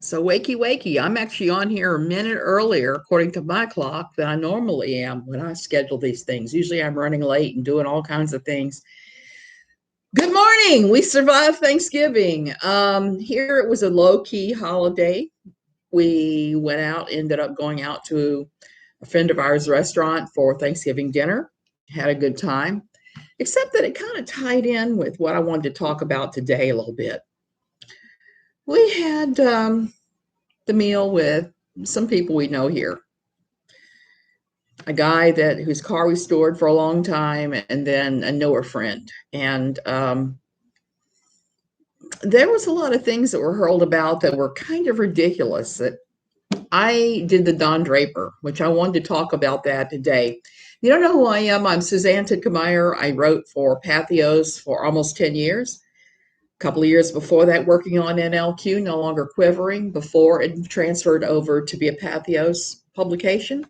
So wakey, wakey. I'm actually on here a minute earlier, according to my clock, than I normally am when I schedule these things. Usually I'm running late and doing all kinds of things. Good morning. We survived Thanksgiving. Here it was a low-key holiday. We went out, ended up going out to a friend of ours' restaurant for Thanksgiving dinner. Had a good time, except that it kind of tied in with what I wanted to talk about today a little bit. We had the meal with some people we know here. A guy that whose car we stored for a long time, and then a newer friend. And there was a lot of things that were hurled about that were kind of ridiculous. That I did the Don Draper, which I wanted to talk about that today. You don't know who I am. I'm Suzanne Titkemeyer. I wrote for Pathos for almost 10 years. A couple of years before that, working on NLQ, No Longer Quivering, before it transferred over to be a Pathos publication.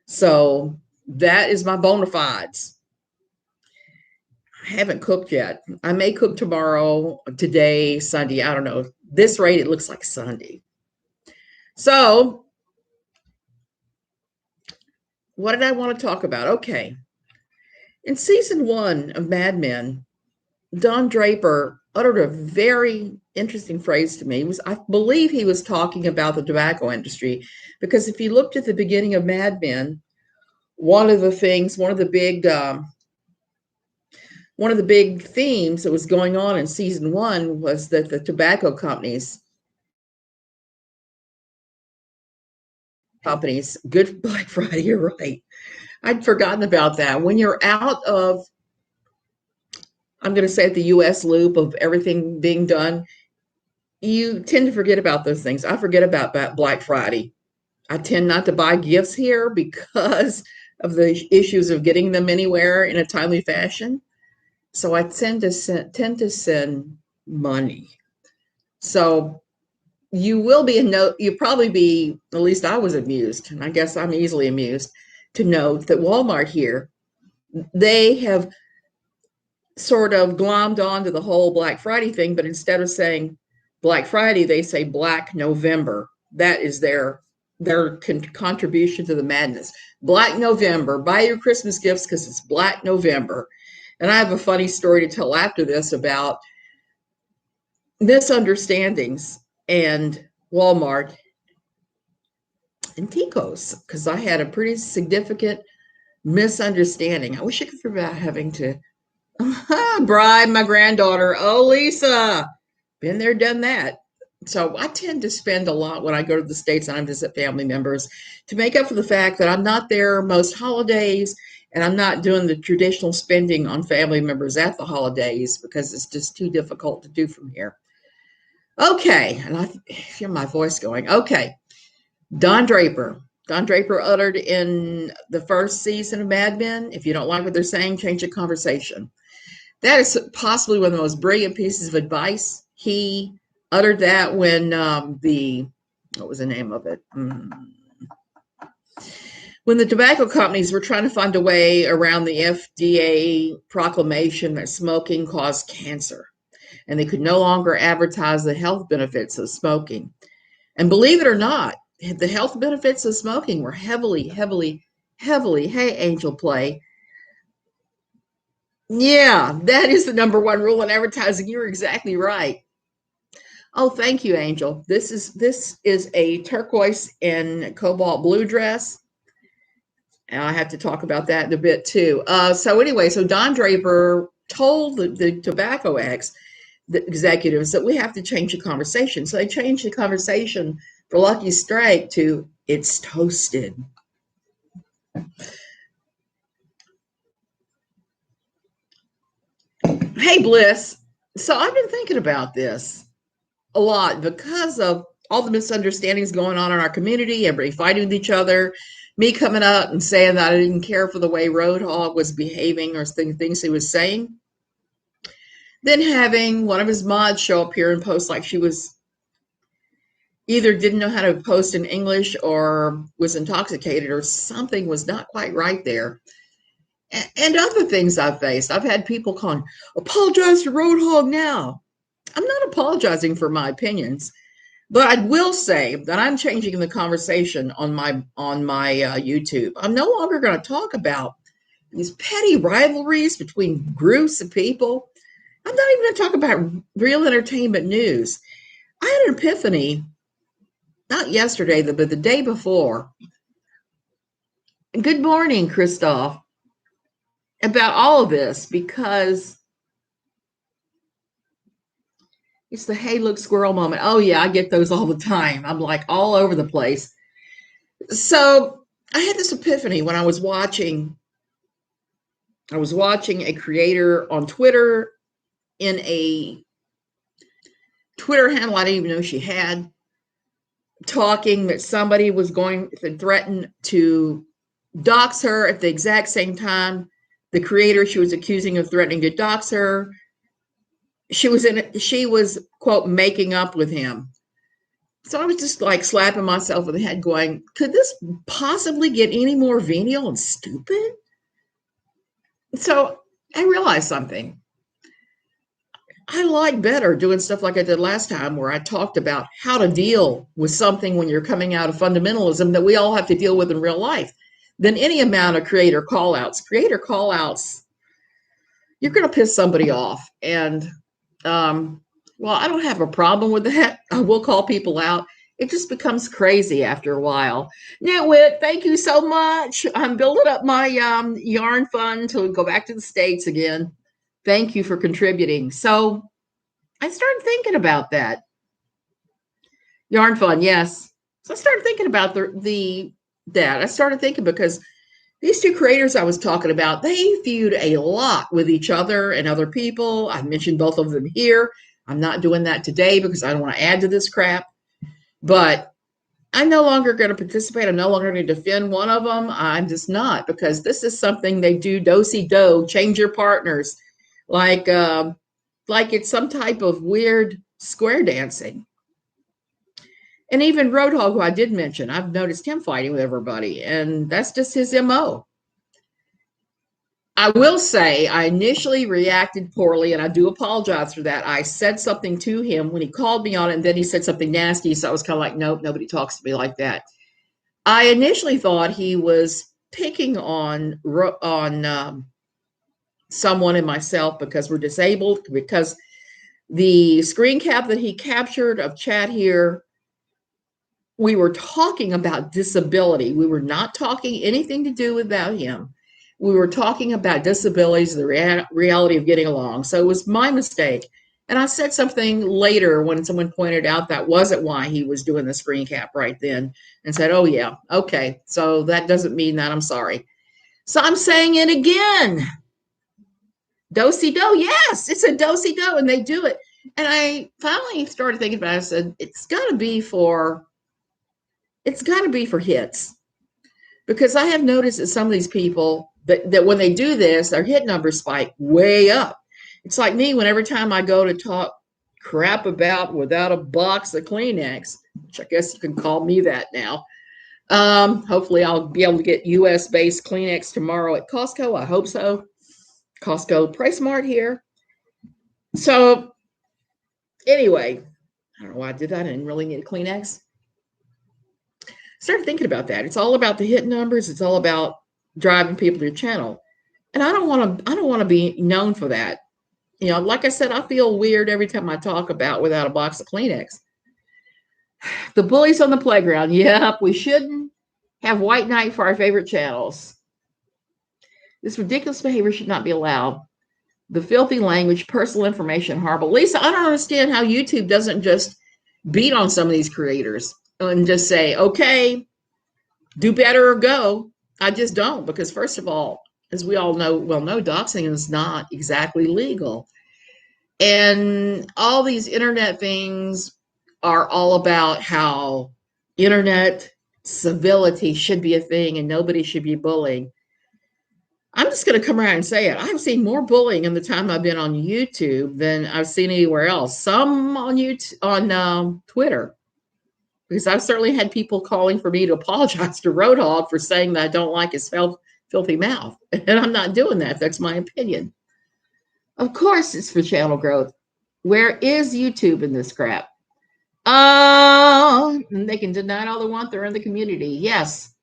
So that is my bona fides. I haven't cooked yet. I may cook tomorrow, today, Sunday. I don't know. This rate, it looks like Sunday. So, what did I want to talk about? Okay. In season 1 of Mad Men, Don Draper uttered a very interesting phrase to me. I believe he was talking about the tobacco industry, because if you looked at the beginning of Mad Men, one of the big themes that was going on in season 1 was that the tobacco companies, good Black Friday, you're right. I'd forgotten about that. When you're out of, I'm going to say, the US loop of everything being done, you tend to forget about those things. I forget about Black Friday. I tend not to buy gifts here because of the issues of getting them anywhere in a timely fashion. So I tend to send money. So you'll probably be, at least I was amused, and I guess I'm easily amused, to note that Walmart here, they have sort of glommed onto the whole Black Friday thing, but instead of saying Black Friday, they say Black November. That is their contribution to the madness. Black November, buy your Christmas gifts because it's Black November. And I have a funny story to tell after this about misunderstandings and Walmart and Ticos, because I had a pretty significant misunderstanding. I wish I could forget having to bribe my granddaughter. Oh, Lisa, been there, done that. So I tend to spend a lot when I go to the States and I visit family members to make up for the fact that I'm not there most holidays, and I'm not doing the traditional spending on family members at the holidays because it's just too difficult to do from here. Okay, and I hear my voice going. Okay, Don Draper. Don Draper uttered in the first season of Mad Men, if you don't like what they're saying, change the conversation. That is possibly one of the most brilliant pieces of advice. He uttered that when what was the name of it? When the tobacco companies were trying to find a way around the FDA proclamation that smoking caused cancer, and they could no longer advertise the health benefits of smoking. And believe it or not, the health benefits of smoking were heavily, hey, Angel Play. Yeah, that is the number one rule in advertising. You're exactly right. Oh, thank you, Angel. This is a turquoise and cobalt blue dress. And I have to talk about that in a bit too. So anyway, so Don Draper told the tobacco the executives that we have to change the conversation. So they changed the conversation for Lucky Strike to "It's toasted." Hey, Bliss. So I've been thinking about this a lot because of all the misunderstandings going on in our community, everybody fighting with each other, me coming out and saying that I didn't care for the way Roadhog was behaving or things he was saying. Then having one of his mods show up here and post like she was either didn't know how to post in English or was intoxicated or something was not quite right there. And other things I've faced. I've had people apologize to Roadhog now. I'm not apologizing for my opinions. But I will say that I'm changing the conversation on my YouTube. I'm no longer going to talk about these petty rivalries between groups of people. I'm not even going to talk about real entertainment news. I had an epiphany, not yesterday, but the day before. Good morning, Christoph, about all of this, because it's the hey, look, squirrel moment. Oh, yeah, I get those all the time. I'm like all over the place. So I had this epiphany when I was watching a creator on Twitter in a Twitter handle I didn't even know she had, talking that somebody was going to threaten to dox her at the exact same time. The creator she was accusing of threatening to dox her, she was quote making up with him. So I was just like slapping myself in the head going, could this possibly get any more venial and stupid? So I realized something. I like better doing stuff like I did last time, where I talked about how to deal with something when you're coming out of fundamentalism that we all have to deal with in real life, than any amount of creator call outs. Creator call outs, you're going to piss somebody off. And, well, I don't have a problem with that. I will call people out. It just becomes crazy after a while. Nitwit, thank you so much. I'm building up my yarn fund to go back to the States again. Thank you for contributing. So I started thinking about that. Yarn fund, yes. So I started thinking about that. I started thinking because these two creators I was talking about, they feud a lot with each other and other people. I've mentioned both of them here. I'm not doing that today because I don't want to add to this crap. But I'm no longer going to participate. I'm no longer going to defend one of them. I'm just not, because this is something they do do-si-do, change your partners, like it's some type of weird square dancing. And even Roadhog, who I did mention, I've noticed him fighting with everybody, and that's just his MO. I will say I initially reacted poorly, and I do apologize for that. I said something to him when he called me on it, and then he said something nasty, so I was kind of like, nope, nobody talks to me like that. I initially thought he was picking on someone and myself because we're disabled, because the screen cap that he captured of chat here, we were talking about disability. We were not talking anything to do about him. We were talking about disabilities, the reality of getting along. So it was my mistake. And I said something later when someone pointed out that wasn't why he was doing the screen cap right then, and said, oh, yeah, okay. So that doesn't mean that. I'm sorry. So I'm saying it again. Do-si-do. Yes, it's a do-si-do, and they do it. And I finally started thinking about it. I said, it's got to be for hits, because I have noticed that some of these people that when they do this, their hit numbers spike way up. It's like me, when every time I go to talk crap about without a box of Kleenex, which I guess you can call me that now. Hopefully I'll be able to get US-based Kleenex tomorrow at Costco. I hope so. Costco Price Mart here. So anyway, I don't know why I did that. I didn't really need a Kleenex. Started thinking about that. It's all about the hit numbers. It's all about driving people to your channel. And I don't want to be known for that. You know, like I said, I feel weird every time I talk about without a box of Kleenex. The bullies on the playground. Yep, we shouldn't have white knight for our favorite channels. This ridiculous behavior should not be allowed. The filthy language, personal information, horrible. Lisa, I don't understand how YouTube doesn't just beat on some of these creators and just say, okay, do better or go. I just don't, because first of all, as we all know, doxing is not exactly legal. And all these internet things are all about how internet civility should be a thing and nobody should be bullying. I'm just going to come around and say it. I've seen more bullying in the time I've been on YouTube than I've seen anywhere else. Some on YouTube, on Twitter, because I've certainly had people calling for me to apologize to Roadhog for saying that I don't like his filthy mouth. And I'm not doing that. That's my opinion. Of course, it's for channel growth. Where is YouTube in this crap? and they can deny all they want. They're in the community. Yes.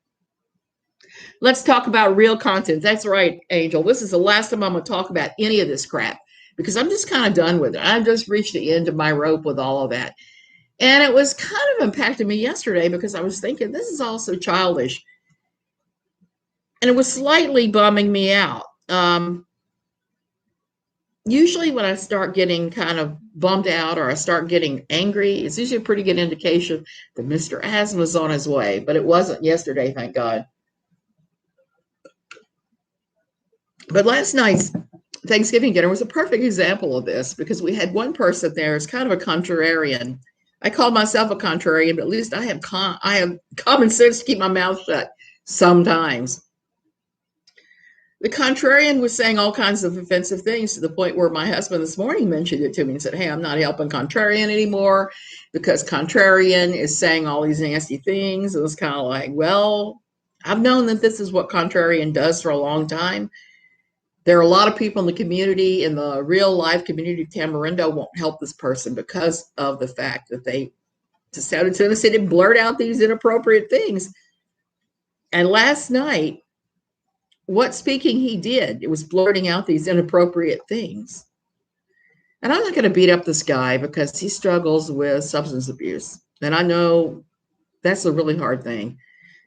Let's talk about real content. That's right, Angel. This is the last time I'm going to talk about any of this crap because I'm just kind of done with it. I've just reached the end of my rope with all of that. And it was kind of impacting me yesterday because I was thinking, this is also childish. And it was slightly bumming me out. Usually when I start getting kind of bummed out or I start getting angry, it's usually a pretty good indication that Mr. Asthma's on his way. But it wasn't yesterday, thank God. But last night's Thanksgiving dinner was a perfect example of this because we had one person there who's kind of a contrarian. I call myself a contrarian, but at least I have common sense to keep my mouth shut sometimes. The contrarian was saying all kinds of offensive things to the point where my husband this morning mentioned it to me and said, hey, I'm not helping contrarian anymore because contrarian is saying all these nasty things. It was kind of like, well, I've known that this is what contrarian does for a long time. There are a lot of people in the community, in the real life community of Tamarindo, won't help this person because of the fact that they decided to blurt out these inappropriate things. And last night, what speaking he did, it was blurting out these inappropriate things. And I'm not going to beat up this guy because he struggles with substance abuse. And I know that's a really hard thing.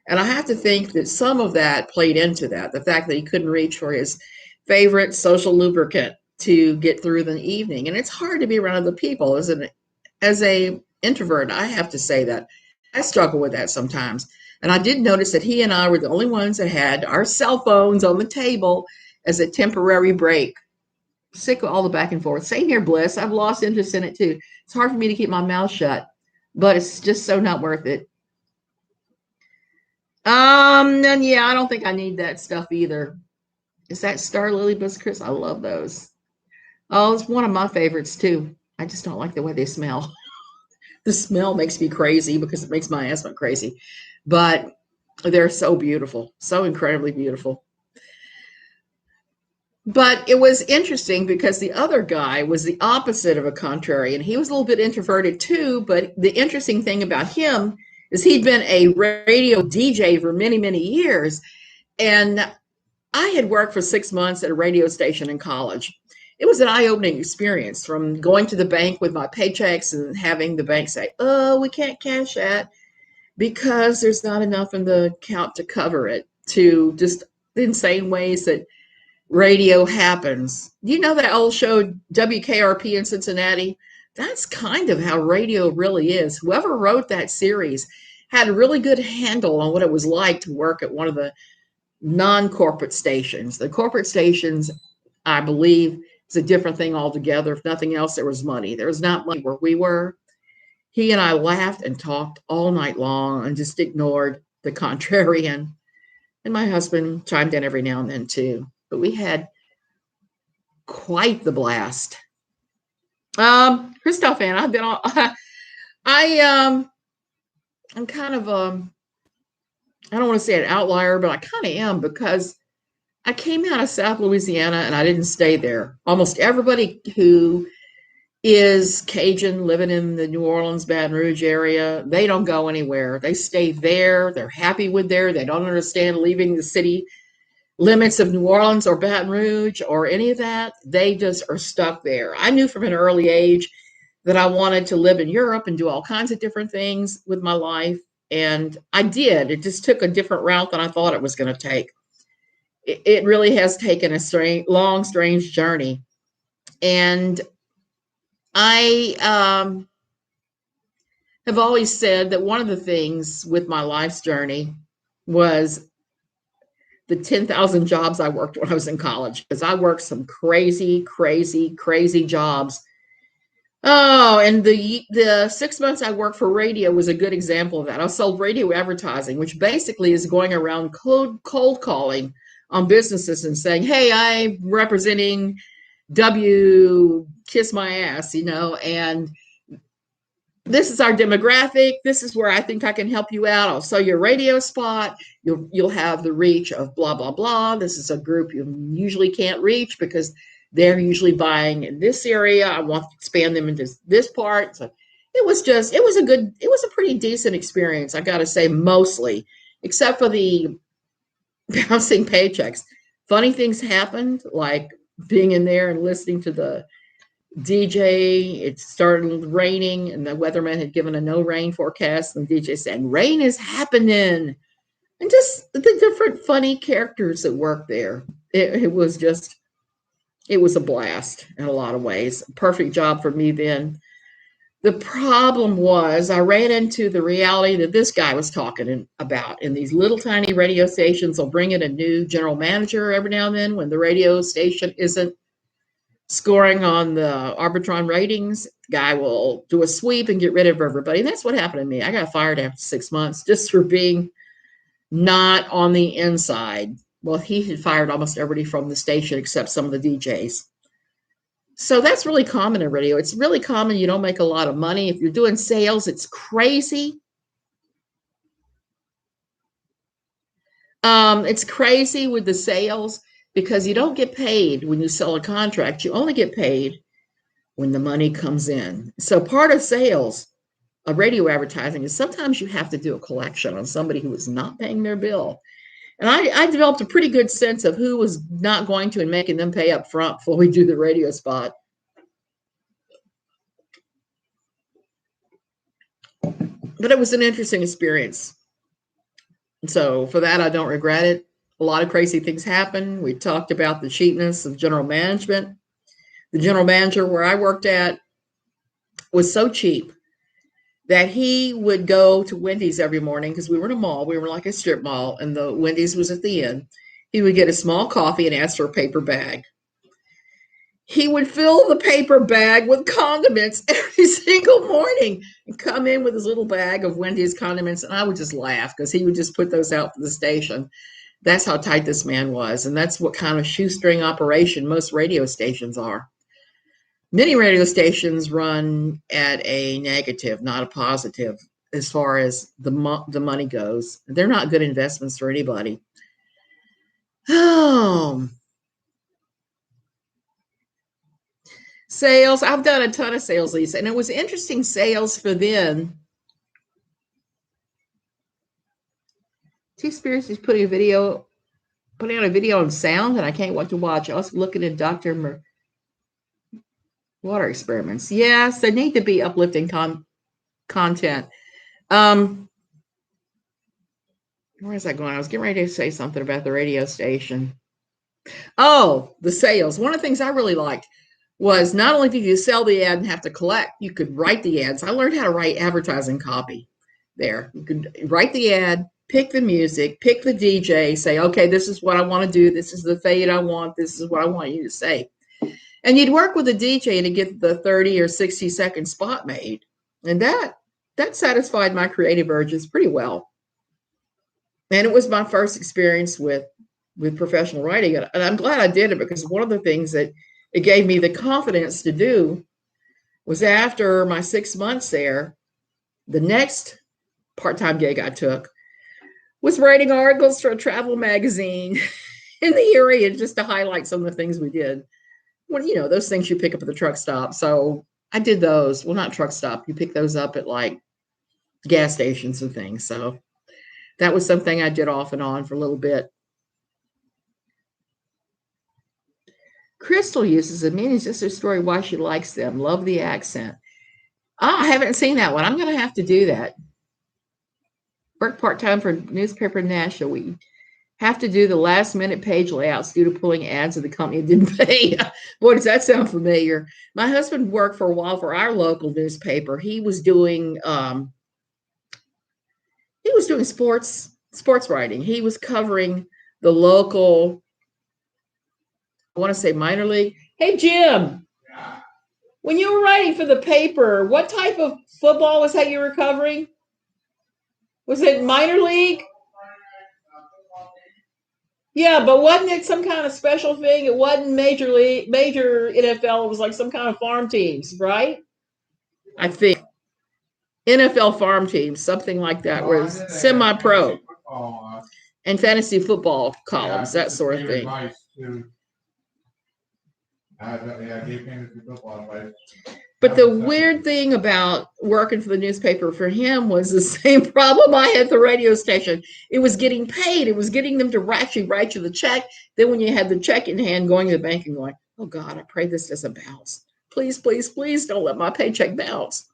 And I have to think that some of that played into that, the fact that he couldn't reach for his favorite social lubricant to get through the evening. And it's hard to be around other people, isn't it? As a introvert, I have to say that I struggle with that sometimes. And I did notice that he and I were the only ones that had our cell phones on the table as a temporary break. Sick of all the back and forth. Same here, Bliss. I've lost interest in it too. It's hard for me to keep my mouth shut, but it's just so not worth it. And yeah, I don't think I need that stuff either. Is that Star Lily Biscuits? I love those. Oh, it's one of my favorites too. I just don't like the way they smell. The smell makes me crazy because it makes my asthma crazy. But they're so beautiful, so incredibly beautiful. But it was interesting because the other guy was the opposite of a contrarian. He was a little bit introverted too, but the interesting thing about him is he'd been a radio DJ for many, many years. And I had worked for 6 months at a radio station in college. It was an eye-opening experience from going to the bank with my paychecks and having the bank say, oh, we can't cash that because there's not enough in the account to cover it, to just the insane ways that radio happens. You know that old show WKRP in Cincinnati? That's kind of how radio really is. Whoever wrote that series had a really good handle on what it was like to work at one of the non-corporate stations. The corporate stations, I believe, is a different thing altogether. If nothing else, there was money. There was not money where we were. He and I laughed and talked all night long and just ignored the contrarian. And my husband chimed in every now and then too. But we had quite the blast. Christoph, and I've been on. I'm kind of I don't want to say an outlier, but I kind of am because I came out of South Louisiana and I didn't stay there. Almost everybody who is Cajun living in the New Orleans, Baton Rouge area, they don't go anywhere. They stay there. They're happy with there. They don't understand leaving the city limits of New Orleans or Baton Rouge or any of that. They just are stuck there. I knew from an early age that I wanted to live in Europe and do all kinds of different things with my life. And I did. It just took a different route than I thought it was going to take. It really has taken a strange journey. And I have always said that one of the things with my life's journey was the 10,000 jobs I worked when I was in college, because I worked some crazy, crazy, crazy jobs. Oh, and the 6 months I worked for radio was a good example of that. I sold radio advertising, which basically is going around cold calling on businesses and saying, hey, I'm representing W, kiss my ass, and this is our demographic. This is where I think I can help you out. I'll sell your radio spot. You'll have the reach of blah, blah, blah. This is a group you usually can't reach because they're usually buying in this area. I want to expand them into this part. So it was a pretty decent experience, I got to say, mostly, except for the bouncing paychecks. Funny things happened, like being in there and listening to the DJ. It started raining, and the weatherman had given a no rain forecast, and the DJ said, "Rain is happening." And just the different funny characters that work there. It was just, it was a blast in a lot of ways. Perfect job for me then. The problem was I ran into the reality that this guy was talking about. In these little tiny radio stations, they'll bring in a new general manager every now and then when the radio station isn't scoring on the Arbitron ratings. The guy will do a sweep and get rid of everybody. And that's what happened to me. I got fired after 6 months just for being not on the inside. Well, he had fired almost everybody from the station except some of the DJs. So that's really common in radio. It's really common. You don't make a lot of money. If you're doing sales, it's crazy. It's crazy with the sales because you don't get paid when you sell a contract. You only get paid when the money comes in. So part of sales of radio advertising is sometimes you have to do a collection on somebody who is not paying their bill. And I developed a pretty good sense of who was not going to and making them pay up front before we do the radio spot. But it was an interesting experience. So for that, I don't regret it. A lot of crazy things happen. We talked about the cheapness of general management. The general manager where I worked at was so cheap that he would go to Wendy's every morning because we were in a mall. We were like a strip mall, and the Wendy's was at the end. He would get a small coffee and ask for a paper bag. He would fill the paper bag with condiments every single morning and come in with his little bag of Wendy's condiments. And I would just laugh because he would just put those out for the station. That's how tight this man was. And that's what kind of shoestring operation most radio stations are. Many radio stations run at a negative, not a positive, as far as the money goes. They're not good investments for anybody. Oh, sales. I've done a ton of sales, Lisa, and it was interesting sales for then. T Spears is putting out a video on sound, and I can't wait to watch. I was looking at Dr. Water experiments. Yes, there need to be uplifting content. Where is that going? I was getting ready to say something about the radio station. Oh, the sales. One of the things I really liked was not only did you sell the ad and have to collect, you could write the ads. I learned how to write advertising copy there. You could write the ad, pick the music, pick the DJ, say, okay, this is what I want to do. This is the fade I want. This is what I want you to say. And you'd work with the DJ to get the 30 or 60-second spot made. And that satisfied my creative urges pretty well. And it was my first experience with professional writing. And I'm glad I did it because one of the things that it gave me the confidence to do was after my 6 months there, the next part-time gig I took was writing articles for a travel magazine in the area just to highlight some of the things we did. Well, those things you pick up at the truck stop. So I did those. Well, not truck stop. You pick those up at like gas stations and things. So that was something I did off and on for a little bit. Crystal uses a mini sister story why she likes them. Love the accent. I haven't seen that one. I'm going to have to do that. Work part-time for newspaper in Nashville. We have to do the last-minute page layouts due to pulling ads that the company didn't pay. Boy, does that sound familiar. My husband worked for a while for our local newspaper. He was doing sports writing. He was covering the local, I want to say minor league. Hey, Jim, when you were writing for the paper, what type of football was that you were covering? Was it minor league? Yeah, but wasn't it some kind of special thing? It wasn't major NFL. It was like some kind of farm teams, right? I think NFL farm teams, something like that, where it's semi-pro and fantasy football columns, that sort of thing. But the weird thing about working for the newspaper for him was the same problem I had at the radio station. It was getting paid. It was getting them to actually write you the check. Then when you had the check in hand, going to the bank and going, oh God, I pray this doesn't bounce. Please, please, please don't let my paycheck bounce.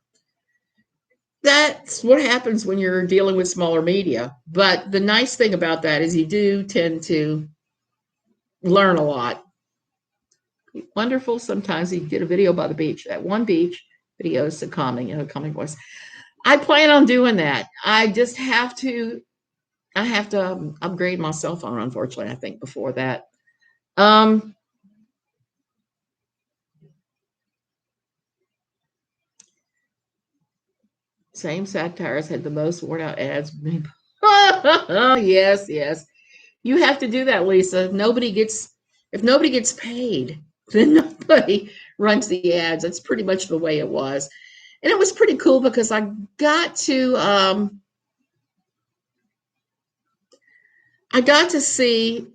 That's what happens when you're dealing with smaller media. But the nice thing about that is you do tend to learn a lot. Wonderful. Sometimes you get a video by the beach. That one beach video is a calming voice. I plan on doing that. I just have to. I have to upgrade my cell phone. Unfortunately, I think before that. Same satires had the most worn out ads. Yes, yes. You have to do that, Lisa. If nobody gets paid, then nobody runs the ads. That's pretty much the way it was. And it was pretty cool because I got to see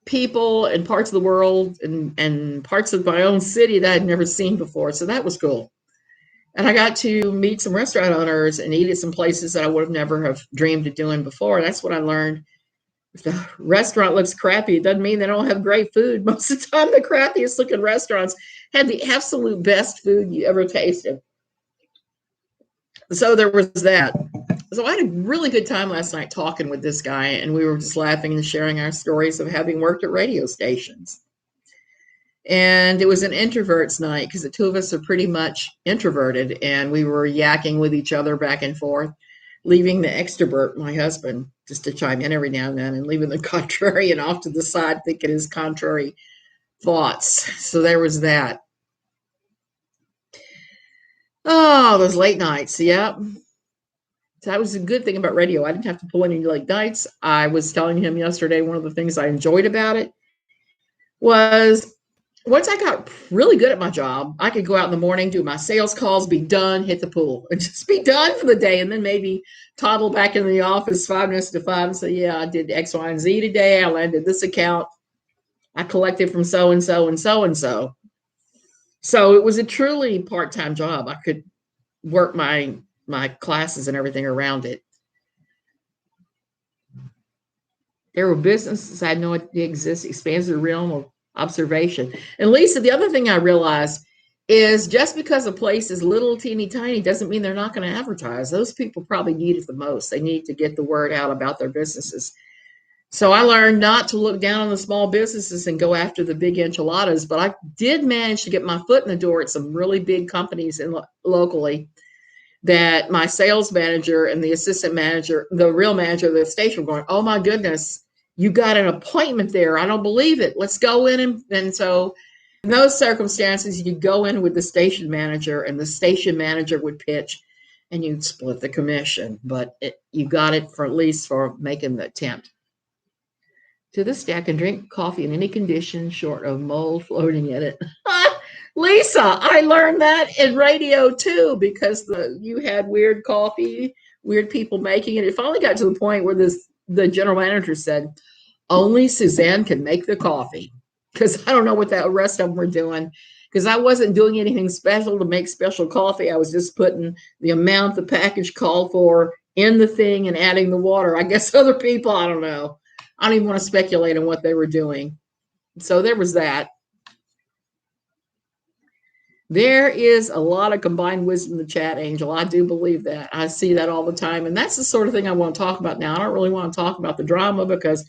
people in parts of the world and parts of my own city that I'd never seen before. So that was cool. And I got to meet some restaurant owners and eat at some places that I would have never have dreamed of doing before. That's what I learned. If the restaurant looks crappy, it doesn't mean they don't have great food. Most of the time, the crappiest looking restaurants had the absolute best food you ever tasted. So there was that. So I had a really good time last night talking with this guy, and we were just laughing and sharing our stories of having worked at radio stations. And it was an introverts night because the two of us are pretty much introverted, and we were yakking with each other back and forth, leaving the extrovert, my husband, just to chime in every now and then, and leaving the contrarian off to the side thinking his contrary thoughts. So there was that. Oh, those late nights. Yep. So that was a good thing about radio. I didn't have to pull any late nights. I was telling him yesterday, one of the things I enjoyed about it was once I got really good at my job, I could go out in the morning, do my sales calls, be done, hit the pool, and just be done for the day, and then maybe toddle back into the office 5 minutes to 5 and say, yeah, I did X, Y, and Z today. I landed this account. I collected from so-and-so and so-and-so. So it was a truly part-time job. I could work my classes and everything around it. There were businesses I had no idea exist, expands the realm of observation. And Lisa, the other thing I realized is just because a place is little teeny tiny doesn't mean they're not going to advertise. Those people probably need it the most. They need to get the word out about their businesses. So I learned not to look down on the small businesses and go after the big enchiladas, but I did manage to get my foot in the door at some really big companies locally that my sales manager and the assistant manager, the real manager of the station, were going, oh my goodness, you got an appointment there. I don't believe it. Let's go in. And so in those circumstances, you go in with the station manager and the station manager would pitch and you'd split the commission, but you got it for at least for making the attempt. To this day, I can drink coffee in any condition short of mold floating in it. Lisa, I learned that in radio too, because you had weird coffee, weird people making it. It finally got to the point where the general manager said, only Suzanne can make the coffee, because I don't know what the rest of them were doing, because I wasn't doing anything special to make special coffee. I was just putting the amount the package called for in the thing and adding the water. I guess other people, I don't know. I don't even want to speculate on what they were doing. So there was that. There is a lot of combined wisdom in the chat, Angel. I do believe that. I see that all the time. And that's the sort of thing I want to talk about now. I don't really want to talk about the drama because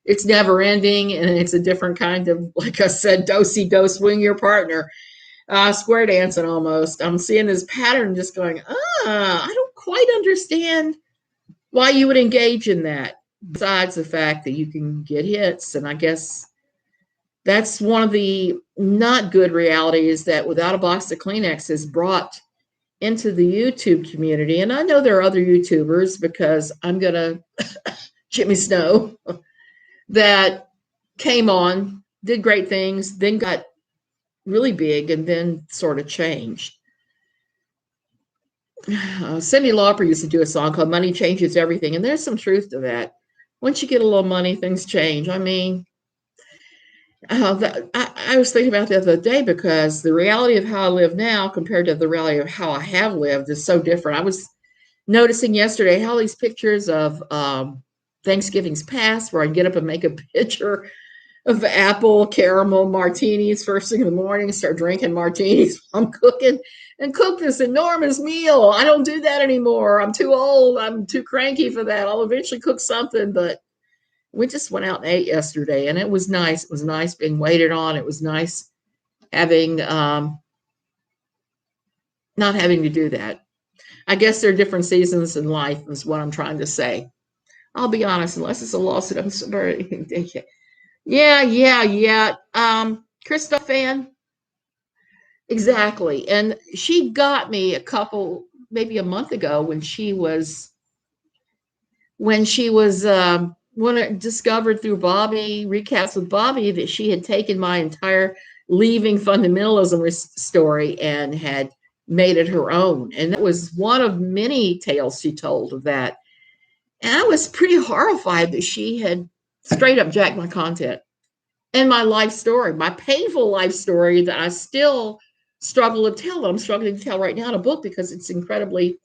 it's never ending. And it's a different kind of, like I said, do-si-do, swing your partner. Square dancing almost. I'm seeing this pattern just going, I don't quite understand why you would engage in that. Besides the fact that you can get hits. And I guess that's one of the not good realities that Without a Box of Kleenex is brought into the YouTube community. And I know there are other YouTubers, because I'm going to Jimmy Snow, that came on, did great things, then got really big and then sort of changed. Cyndi Lauper used to do a song called Money Changes Everything. And there's some truth to that. Once you get a little money, things change. I mean, I was thinking about the other day because the reality of how I live now compared to the reality of how I have lived is so different. I was noticing yesterday how these pictures of Thanksgiving's past, where I get up and make a picture of apple caramel martinis first thing in the morning, start drinking martinis while I'm cooking, and cook this enormous meal. I don't do that anymore. I'm too old. I'm too cranky for that. I'll eventually cook something, but we just went out and ate yesterday, and it was nice. It was nice being waited on. It was nice having not having to do that. I guess there are different seasons in life, is what I'm trying to say. I'll be honest, unless it's a lawsuit, I'm sorry. Yeah, yeah, yeah. Christoph fan, exactly. And she got me maybe a month ago when I discovered through Bobby, recaps with Bobby, that she had taken my entire leaving fundamentalism story and had made it her own. And that was one of many tales she told of that. And I was pretty horrified that she had straight up jacked my content and my life story, my painful life story that I still struggle to tell. I'm struggling to tell right now in a book because it's incredibly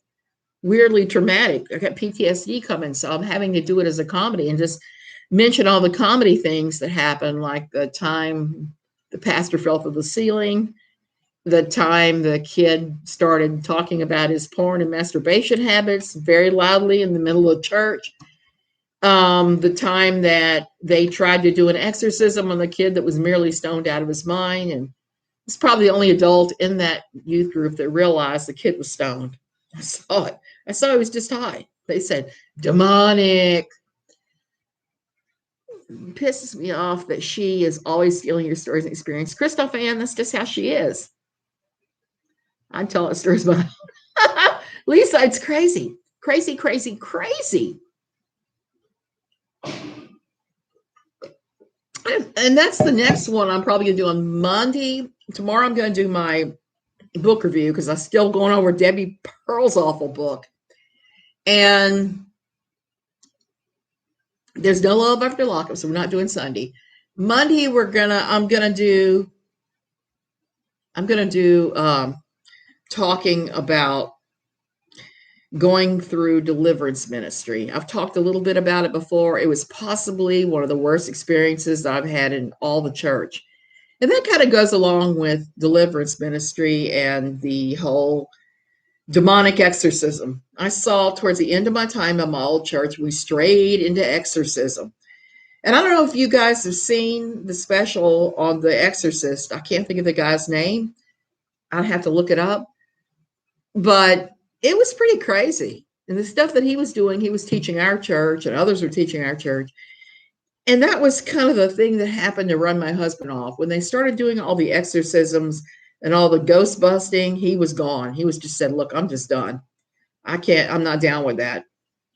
weirdly traumatic. I got PTSD coming, so I'm having to do it as a comedy and just mention all the comedy things that happened, like the time the pastor fell through the ceiling, the time the kid started talking about his porn and masturbation habits very loudly in the middle of church, the time that they tried to do an exorcism on the kid that was merely stoned out of his mind, and it's probably the only adult in that youth group that realized the kid was stoned. I saw it. I saw he was just high. They said, demonic. It pisses me off that she is always stealing your stories and experience. Christoph Ann, that's just how she is. I'd tell her stories about Lisa, it's crazy. Crazy, crazy, crazy. And that's the next one I'm probably going to do on Monday. Tomorrow I'm going to do my book review because I'm still going over Debbie Pearl's awful book. And there's no love after lockup, so we're not doing Sunday. Monday I'm gonna do talking about going through deliverance ministry. I've talked a little bit about it before. It was possibly one of the worst experiences that I've had in all the church. And that kind of goes along with deliverance ministry and the whole demonic exorcism. I saw towards the end of my time in my old church, we strayed into exorcism. And I don't know if you guys have seen the special on The Exorcist. I can't think of the guy's name. I'd have to look it up. But it was pretty crazy. And the stuff that he was doing, he was teaching our church and others were teaching our church. And that was kind of the thing that happened to run my husband off. When they started doing all the exorcisms and all the ghost busting, he was gone. He was just said, look, I'm just done. I'm not down with that.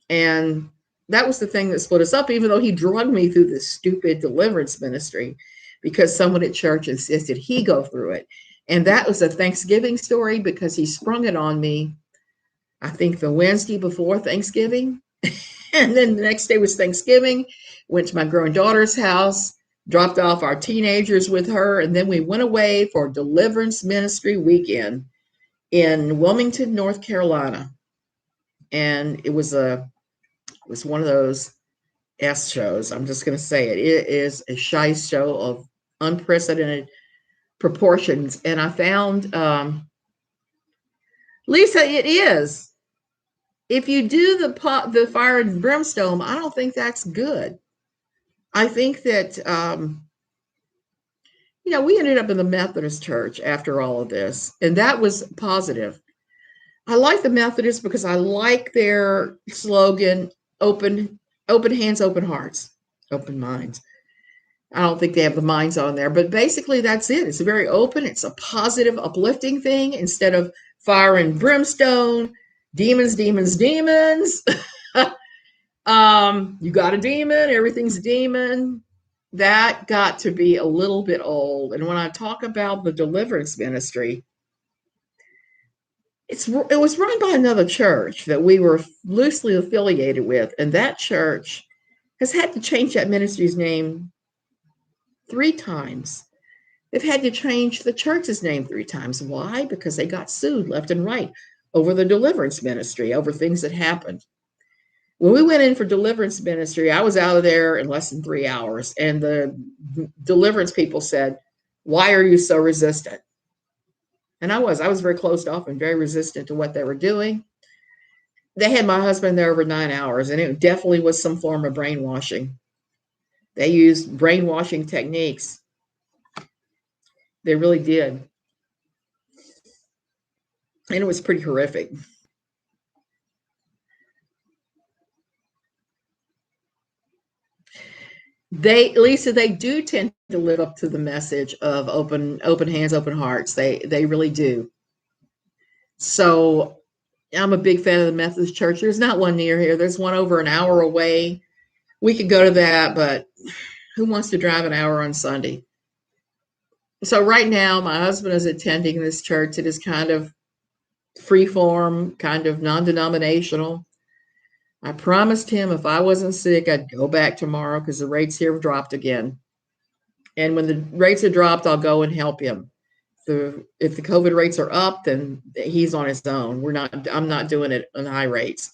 And that was the thing that split us up, even though he drugged me through this stupid deliverance ministry because someone at church insisted he go through it. And that was a Thanksgiving story because he sprung it on me, I think the Wednesday before Thanksgiving. And then the next day was Thanksgiving. Went to my growing daughter's house, dropped off our teenagers with her, and then we went away for deliverance ministry weekend in Wilmington, North Carolina. And it was one of those S shows. I'm just going to say it. It is a shy show of unprecedented proportions. And I found, Lisa, it is. If you do the fire and brimstone, I don't think that's good. I think that, we ended up in the Methodist church after all of this, and that was positive. I like the Methodists because I like their slogan, open hands, open hearts, open minds. I don't think they have the minds on there, but basically that's it. It's very open. It's a positive, uplifting thing instead of fire and brimstone, demons, demons, demons. You got a demon, everything's a demon. That got to be a little bit old. And when I talk about the deliverance ministry, it was run by another church that we were loosely affiliated with, and that church has had to change that ministry's name 3 times. They've had to change the church's name 3 times. Why? Because they got sued left and right over the deliverance ministry, over things that happened. When we went in for deliverance ministry, I was out of there in less than 3 hours. And the deliverance people said, "Why are you so resistant?" And I was very closed off and very resistant to what they were doing. They had my husband there over 9 hours, and it definitely was some form of brainwashing. They used brainwashing techniques. They really did. And it was pretty horrific. Lisa, they do tend to live up to the message of open hands, open hearts. They really do. So I'm a big fan of the Methodist Church. There's not one near here. There's one over an hour away. We could go to that, but who wants to drive an hour on Sunday? So right now, my husband is attending this church. It is kind of free form, kind of non-denominational. I promised him if I wasn't sick, I'd go back tomorrow because the rates here have dropped again. And when the rates have dropped, I'll go and help him. If the COVID rates are up, then he's on his own. I'm not doing it on high rates.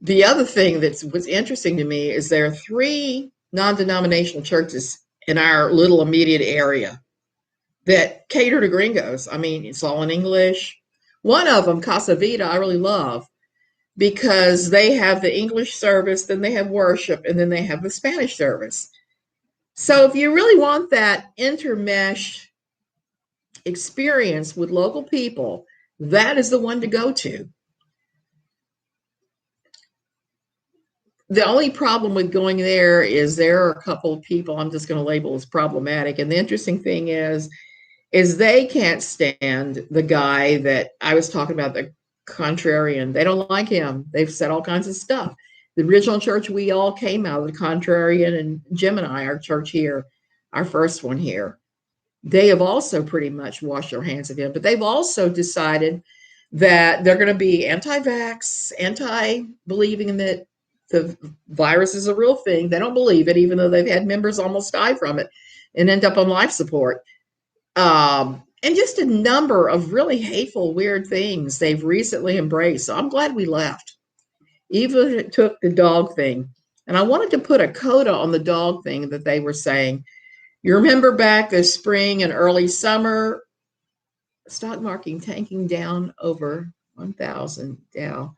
The other thing was interesting to me is there are 3 non-denominational churches in our little immediate area that cater to gringos. I mean, it's all in English. One of them, Casa Vida, I really love because they have the English service, then they have worship, and then they have the Spanish service. So if you really want that intermesh experience with local people, that is the one to go to. The only problem with going there is there are a couple of people I'm just going to label as problematic. And the interesting thing is they can't stand the guy that I was talking about, the contrarian. They don't like him. They've said all kinds of stuff. The original church, we all came out of the contrarian, and Jim and I, our church here, our first one here, they have also pretty much washed their hands of him. But they've also decided that they're going to be anti-vax, anti-believing that the virus is a real thing. They don't believe it, even though they've had members almost die from it and end up on life support. And just a number of really hateful, weird things they've recently embraced. So I'm glad we left. Even if it took the dog thing. And I wanted to put a coda on the dog thing that they were saying. You remember back this spring and early summer, stock market tanking down over 1,000 Dow.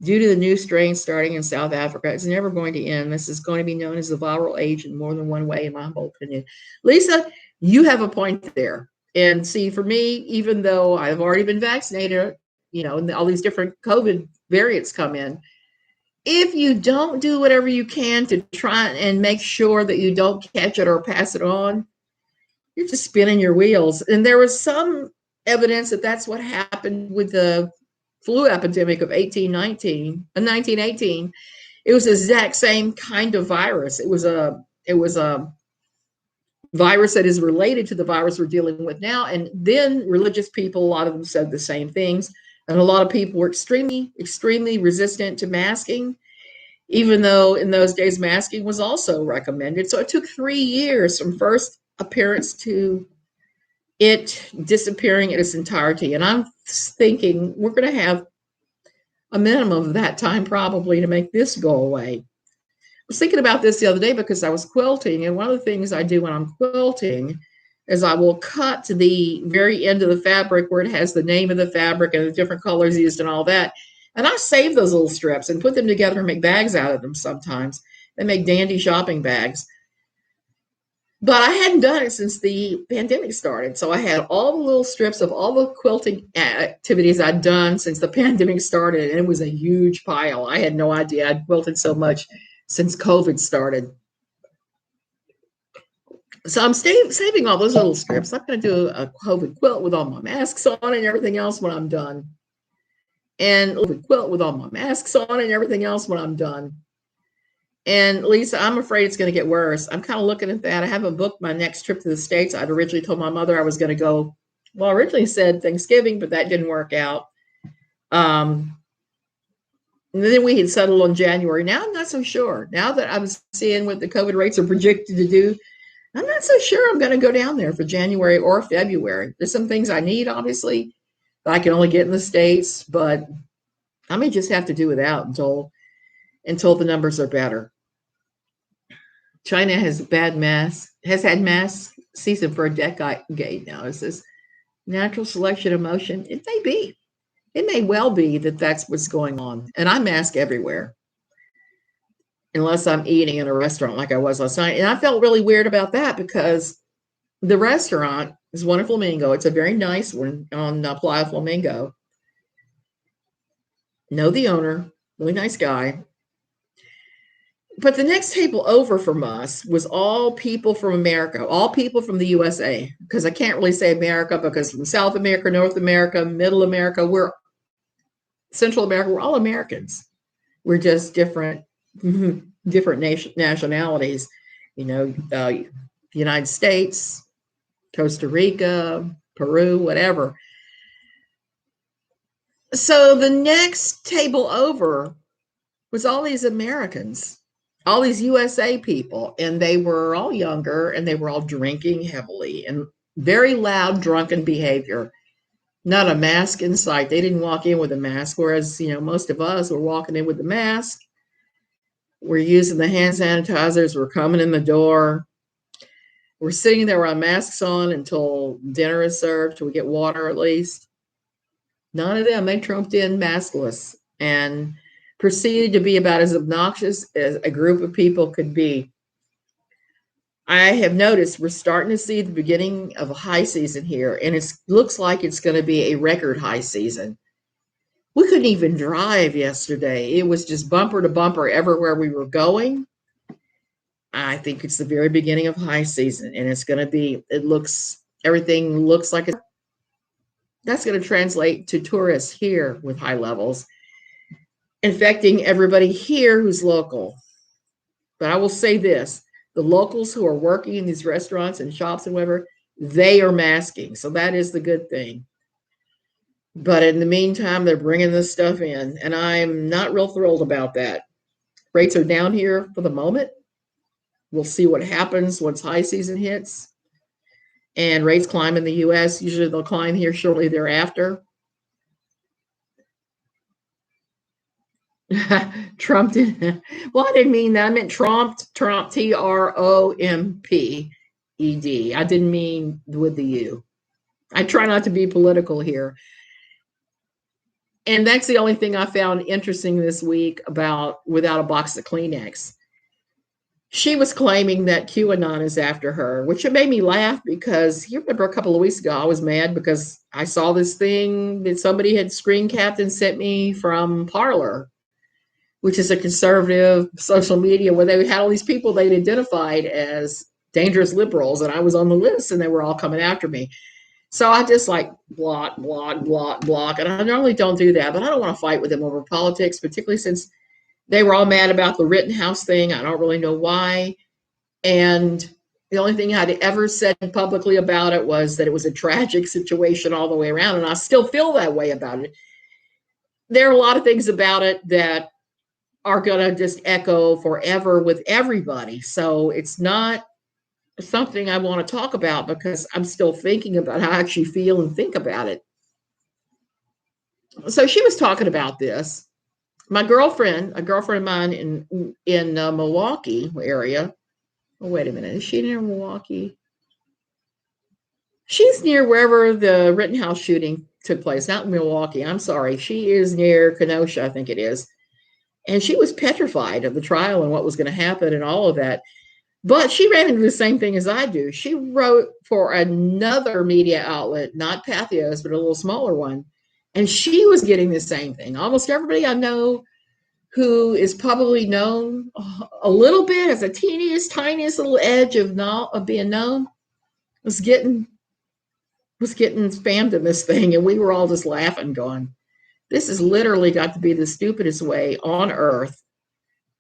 Due to the new strain starting in South Africa, it's never going to end. This is going to be known as the viral age in more than one way, in my humble opinion. Lisa, you have a point there. And see, for me, even though I've already been vaccinated, and all these different COVID variants come in, if you don't do whatever you can to try and make sure that you don't catch it or pass it on, you're just spinning your wheels. And there was some evidence that that's what happened with the flu epidemic of 1918. It was the exact same kind of virus. It was a virus that is related to the virus we're dealing with now. And then religious people, a lot of them said the same things. And a lot of people were extremely, extremely resistant to masking, even though in those days masking was also recommended. So it took 3 years from first appearance to it disappearing in its entirety. And I'm thinking we're going to have a minimum of that time probably to make this go away. I was thinking about this the other day because I was quilting, and one of the things I do when I'm quilting is I will cut to the very end of the fabric where it has the name of the fabric and the different colors used and all that. And I save those little strips and put them together and make bags out of them sometimes. They make dandy shopping bags. But I hadn't done it since the pandemic started. So I had all the little strips of all the quilting activities I'd done since the pandemic started. And it was a huge pile. I had no idea I'd quilted so much since COVID started. So I'm saving all those little strips. I'm going to do a COVID quilt with all my masks on and everything else when I'm done. And quilt with all my masks on and everything else when I'm done. And Lisa, I'm afraid it's going to get worse. I'm kind of looking at that. I haven't booked my next trip to the States. I'd originally told my mother I was going to go. Well, I originally said Thanksgiving, but that didn't work out. And then we had settled on January. Now I'm not so sure. Now that I'm seeing what the COVID rates are projected to do, I'm not so sure I'm going to go down there for January or February. There's some things I need, obviously, that I can only get in the States, but I may just have to do without until the numbers are better. China has had mass season for a decade now. Is this natural selection of motion? It may be. It may well be that that's what's going on. And I mask everywhere, unless I'm eating in a restaurant like I was last night. And I felt really weird about that because the restaurant is one in Flamingo. It's a very nice one on Playa Flamingo. Know the owner, really nice guy. But the next table over from us was all people from America, all people from the USA, because I can't really say America because from South America, North America, Middle America, we're Central America, we're all Americans. We're just different nationalities, United States, Costa Rica, Peru, whatever. So the next table over was all these Americans, all these USA people, and they were all younger and they were all drinking heavily and very loud, drunken behavior. Not a mask in sight. They didn't walk in with a mask, whereas, most of us were walking in with the mask. We're using the hand sanitizers. We're coming in the door. We're sitting there with our masks on until dinner is served, till we get water at least. None of them. They trumped in maskless and proceeded to be about as obnoxious as a group of people could be. I have noticed we're starting to see the beginning of a high season here, and it looks like it's going to be a record high season. We couldn't even drive yesterday. It was just bumper to bumper everywhere we were going. I think it's the very beginning of high season, and it's going to be, everything looks like that's going to translate to tourists here with high levels, infecting everybody here who's local. But I will say this, the locals who are working in these restaurants and shops and whatever, they are masking. So that is the good thing. But in the meantime, they're bringing this stuff in, and I'm not real thrilled about that. Rates are down here for the moment. We'll see what happens once high season hits. And rates climb in the U.S. Usually they'll climb here shortly thereafter. Trump did. Well, I didn't mean that. I meant Trump, Tromped. I didn't mean with the U. I try not to be political here. And that's the only thing I found interesting this week about Without a Box of Kleenex. She was claiming that QAnon is after her, which it made me laugh because you remember a couple of weeks ago, I was mad because I saw this thing that somebody had screen capped and sent me from Parler, which is a conservative social media where they had all these people they'd identified as dangerous liberals, and I was on the list, and they were all coming after me. So I just block, and I normally don't do that, but I don't want to fight with them over politics, particularly since they were all mad about the Rittenhouse thing. I don't really know why. And the only thing I'd ever said publicly about it was that it was a tragic situation all the way around, and I still feel that way about it. There are a lot of things about it that are going to just echo forever with everybody. So it's not something I want to talk about because I'm still thinking about how I actually feel and think about it. So she was talking about this. My girlfriend, a girlfriend of mine in Milwaukee area. Oh, wait a minute. Is she near Milwaukee? She's near wherever the Rittenhouse shooting took place, not in Milwaukee. I'm sorry. She is near Kenosha, I think it is. And she was petrified of the trial and what was going to happen and all of that. But she ran into the same thing as I do. She wrote for another media outlet, not Pathos, but a little smaller one. And she was getting the same thing. Almost everybody I know who is probably known a little bit, as a tiniest little edge of being known, was getting spammed in this thing. And we were all just laughing, going, this has literally got to be the stupidest way on earth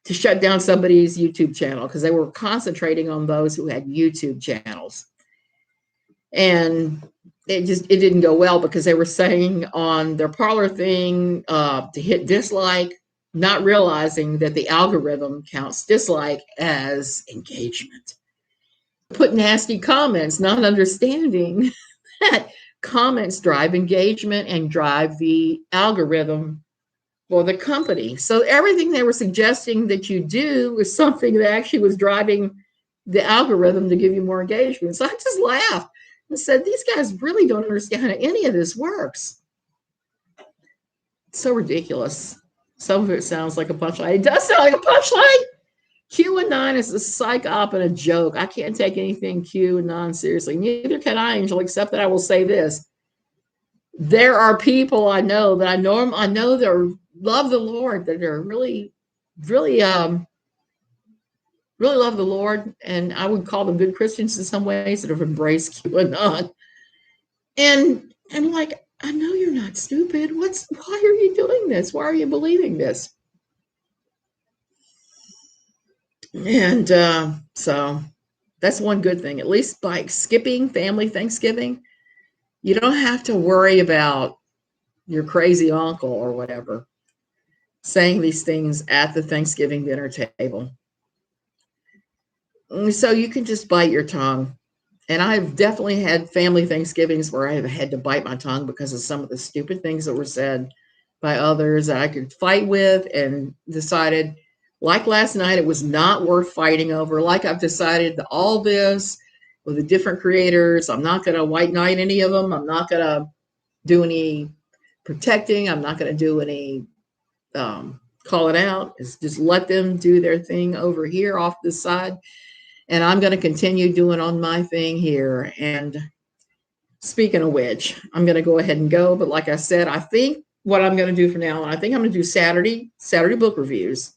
to shut down somebody's YouTube channel, because they were concentrating on those who had YouTube channels. And it didn't go well because they were saying on their Parler thing to hit dislike, not realizing that the algorithm counts dislike as engagement. put nasty comments, not understanding that comments drive engagement and drive the algorithm for the company. So everything they were suggesting that you do was something that actually was driving the algorithm to give you more engagement. So I just laughed and said, these guys really don't understand how any of this works. So ridiculous. Some of it sounds like a punchline. It does sound like a punchline. QAnon is a psych op and a joke. I can't take anything QAnon seriously. Neither can I, Angel, except that I will say this. There are people I know that I know that love the Lord, that are really, really, really love the Lord, and I would call them good Christians in some ways that have embraced QAnon. And like, I know you're not stupid. Why are you doing this? Why are you believing this? And so that's one good thing. At least by skipping family Thanksgiving, you don't have to worry about your crazy uncle or whatever saying these things at the Thanksgiving dinner table. So you can just bite your tongue. And I've definitely had family Thanksgivings where I have had to bite my tongue because of some of the stupid things that were said by others that I could fight with, and decided, like last night, it was not worth fighting over. Like I've decided that all this with the different creators, I'm not going to white knight any of them. I'm not going to do any protecting. I'm not going to do any call it out. It's just let them do their thing over here off this side. And I'm going to continue doing on my thing here. And speaking of which, I'm going to go ahead and go. But like I said, I think what I'm going to do for now, I think I'm going to do Saturday book reviews.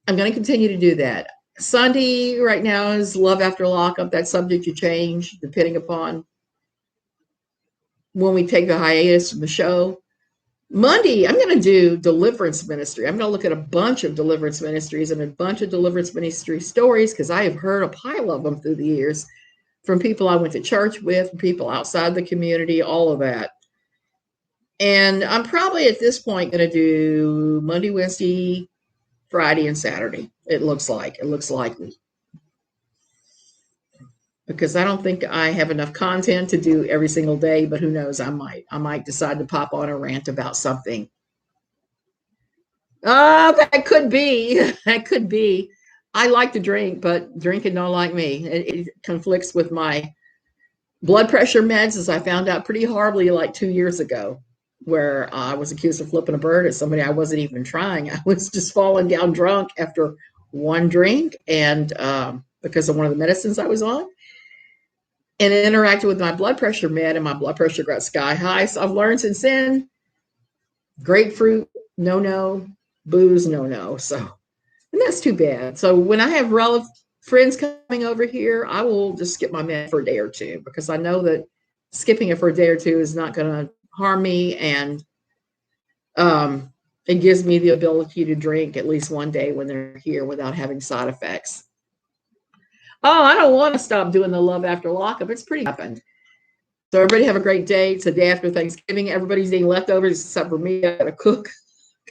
I'm going to continue to do that. Sunday right now is Love After Lockup. That subject to change depending upon when we take the hiatus from the show. Monday, I'm going to do deliverance ministry. I'm going to look at a bunch of deliverance ministries and a bunch of deliverance ministry stories, because I have heard a pile of them through the years from people I went to church with, people outside the community, all of that. And I'm probably at this point going to do Monday, Wednesday, Friday, and Saturday. It looks likely. Because I don't think I have enough content to do every single day, but who knows, I might decide to pop on a rant about something. That could be. That could be. I like to drink, but drinking don't like me. It conflicts with my blood pressure meds, as I found out pretty horribly like 2 years ago, where I was accused of flipping a bird at somebody I wasn't even trying. I was just falling down drunk after one drink, and because of one of the medicines I was on. And it interacted with my blood pressure med, and my blood pressure got sky high. So I've learned since then, grapefruit, no, booze, no. So, and that's too bad. So when I have friends coming over here, I will just skip my med for a day or two, because I know that skipping it for a day or two is not going to harm me. And it gives me the ability to drink at least one day when they're here without having side effects. Oh, I don't want to stop doing the Love After Lockup. It's pretty happened. So everybody have a great day. It's the day after Thanksgiving. Everybody's eating leftovers except for me. I got to cook.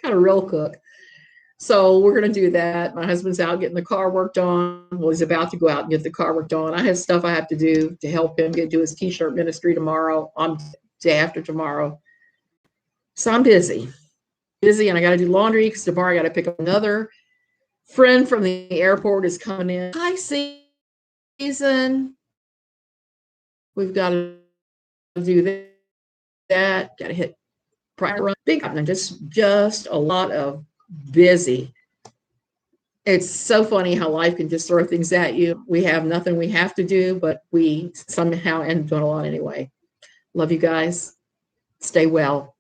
Got a real cook. So we're going to do that. My husband's out getting the car worked on. Well, he's about to go out and get the car worked on. I have stuff I have to do to help him do his t-shirt ministry tomorrow, on day after tomorrow. So I'm busy, and I got to do laundry because tomorrow I got to pick up another friend from the airport is coming in. High season. We've got to do that. Got to hit prior run. Big, and just a lot of busy. It's so funny how life can just throw things at you. We have nothing we have to do, but we somehow end up doing a lot anyway. Love you guys. Stay well.